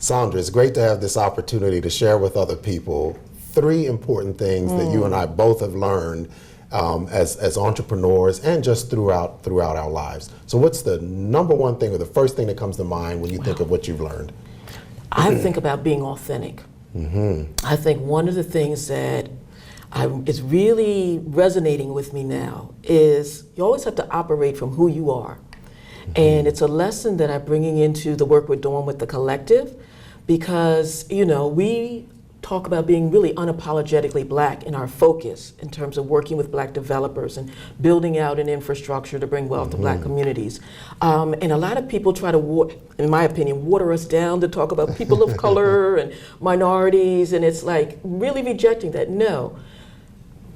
Sandra, it's great to have this opportunity to share with other people three important things that you and I both have learned as entrepreneurs and just throughout our lives. So what's the number one thing or the first thing that comes to mind when you think of what you've learned? I think about being authentic. I think one of the things that is really resonating with me now is you always have to operate from who you are. And it's a lesson that I'm bringing into the work we're doing with the collective, because, you know, we talk about being really unapologetically Black in our focus in terms of working with Black developers and building out an infrastructure to bring wealth to Black communities. And a lot of people try to, in my opinion, water us down to talk about people of color and minorities, and it's like really rejecting that. No.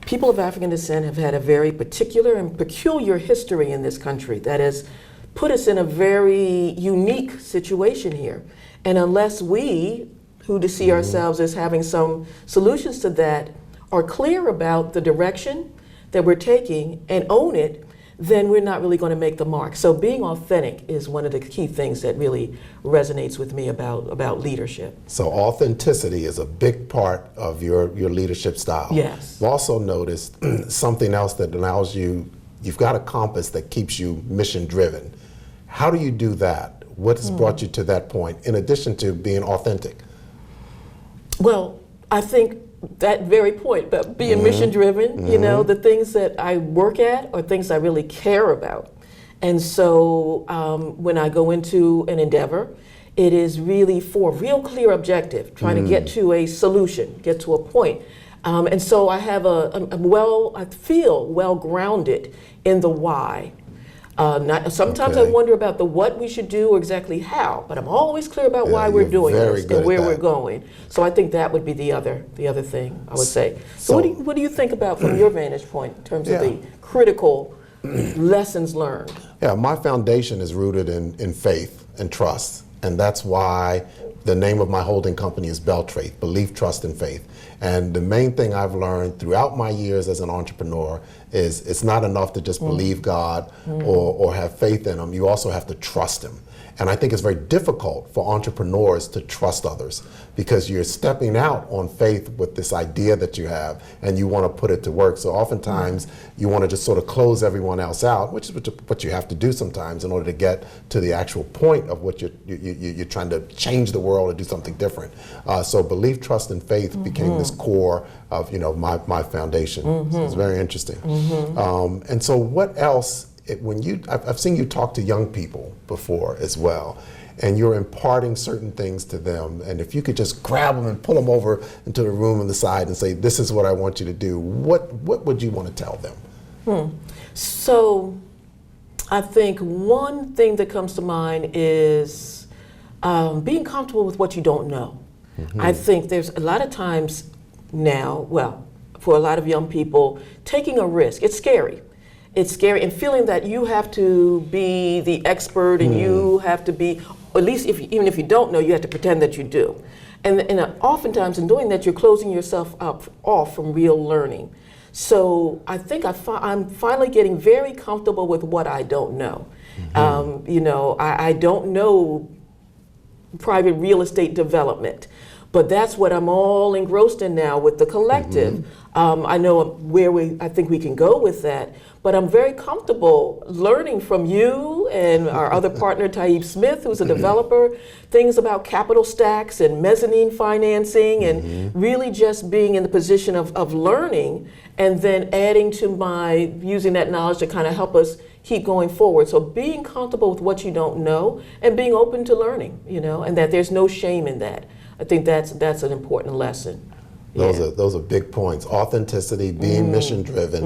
People of African descent have had a very particular and peculiar history in this country that has put us in a very unique situation here. And unless we, who see ourselves as having some solutions to that, are clear about the direction that we're taking and own it, then we're not really going to make the mark. So being authentic is one of the key things that really resonates with me about leadership. So authenticity is a big part of your leadership style. Yes. I've also noticed something else that allows you've got a compass that keeps you mission driven. How do you do that? What has brought you to that point, in addition to being authentic? Well, I think that very point about being mission driven, you know, the things that I work at are things I really care about. And so when I go into an endeavor, it is really for a real clear objective, trying to get to a solution, get to a point. And so I have I feel well grounded in the why. Sometimes I wonder about the what we should do or exactly how, but I'm always clear about why we're doing this and where we're going. So I think that would be the other thing I would say. So what do you think about from your vantage point in terms of the critical lessons learned? Yeah, my foundation is rooted in faith and trust, and that's why the name of my holding company is Beltraith, Belief, Trust, and Faith. And the main thing I've learned throughout my years as an entrepreneur is it's not enough to just believe God or have faith in Him. You also have to trust Him. And I think it's very difficult for entrepreneurs to trust others because you're stepping out on faith with this idea that you have and you want to put it to work. So oftentimes you want to just sort of close everyone else out, which is what you have to do sometimes in order to get to the actual point of what you're trying to change the world or do something different. So belief, trust, and faith became this core of my foundation. So it's very interesting. And so what else? I've seen you talk to young people before as well, and you're imparting certain things to them. And if you could just grab them and pull them over into the room on the side and say, "This is what I want you to do," what would you want to tell them? So, I think one thing that comes to mind is being comfortable with what you don't know. I think there's a lot of times now, for a lot of young people, taking a risk. It's scary. It's scary, and feeling that you have to be the expert and you have to be, at least even if you don't know, you have to pretend that you do. And oftentimes in doing that, you're closing yourself off from real learning. So I think I'm finally getting very comfortable with what I don't know. I don't know private real estate development, but that's what I'm all engrossed in now with the collective. I know I think we can go with that, but I'm very comfortable learning from you and our other partner, Taib Smith, who's a developer, things about capital stacks and mezzanine financing, and really just being in the position of learning and then adding to using that knowledge to kind of help us keep going forward. So being comfortable with what you don't know and being open to learning, and that there's no shame in that. I think that's an important lesson. Those are big points. Authenticity, being mission driven,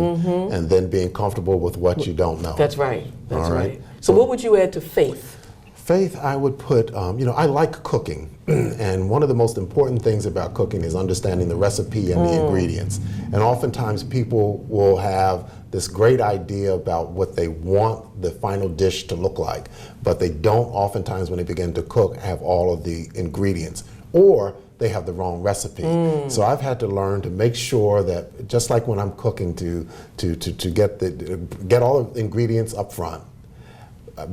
and then being comfortable with what you don't know. That's right. That's right. So what would you add to faith? Faith, I would put, I like cooking. And one of the most important things about cooking is understanding the recipe and the ingredients. And oftentimes people will have this great idea about what they want the final dish to look like, but they don't oftentimes, when they begin to cook, have all of the ingredients. Or they have the wrong recipe. So I've had to learn to make sure that, just like when I'm cooking, to get all the ingredients up front,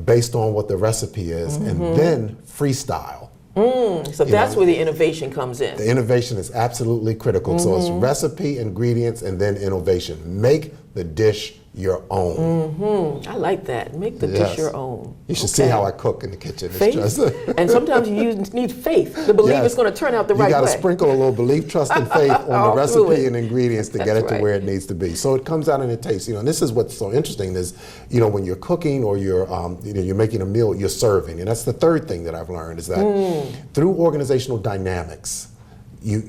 based on what the recipe is, and then freestyle So that's where the innovation comes in. The innovation is absolutely critical. So it's recipe, ingredients, and then innovation. Make the dish your own. I like that. Make the dish your own. You should see how I cook in the kitchen. It's Faith, just and sometimes you need faith to believe it's going to turn out the right way. You got to sprinkle a little belief, trust, and faith on the recipe and ingredients to get it to right. where it needs to be. So it comes out in the taste. And this is what's so interesting is, when you're cooking or you're, you're making a meal, you're serving. And that's the third thing that I've learned is that through organizational dynamics, you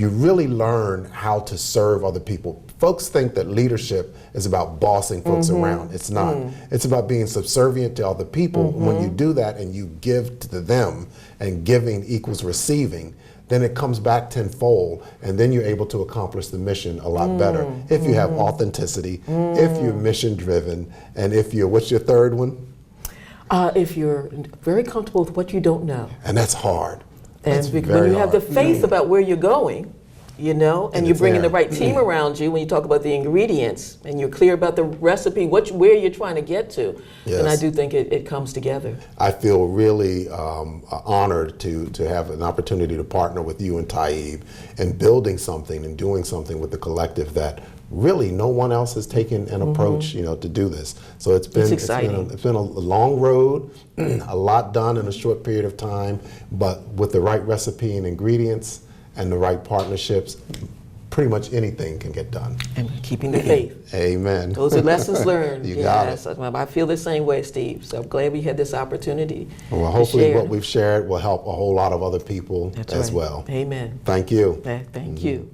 really learn how to serve other people. Folks think that leadership is about bossing folks around. It's not. It's about being subservient to other people. When you do that and you give to them, and giving equals receiving, then it comes back tenfold, and then you're able to accomplish the mission a lot better if you have authenticity, if you're mission driven, and if you're, what's your third one? If you're very comfortable with what you don't know. And that's hard. And when you have the faith about where you're going, and you're bringing the right team around you when you talk about the ingredients, and you're clear about the recipe, where you're trying to get to, then I do think it comes together. I feel really honored to have an opportunity to partner with you and Taib in building something and doing something with the collective that really no one else has taken an approach, to do this. So it's exciting. It's been a long road, a lot done in a short period of time, but with the right recipe and ingredients and the right partnerships, pretty much anything can get done. And keeping the faith. Amen. Those are lessons learned. You got it. I feel the same way, Steve. So I'm glad we had this opportunity. Well, hopefully what we've shared will help a whole lot of other people That's as right. well. Amen. Thank you. Thank you.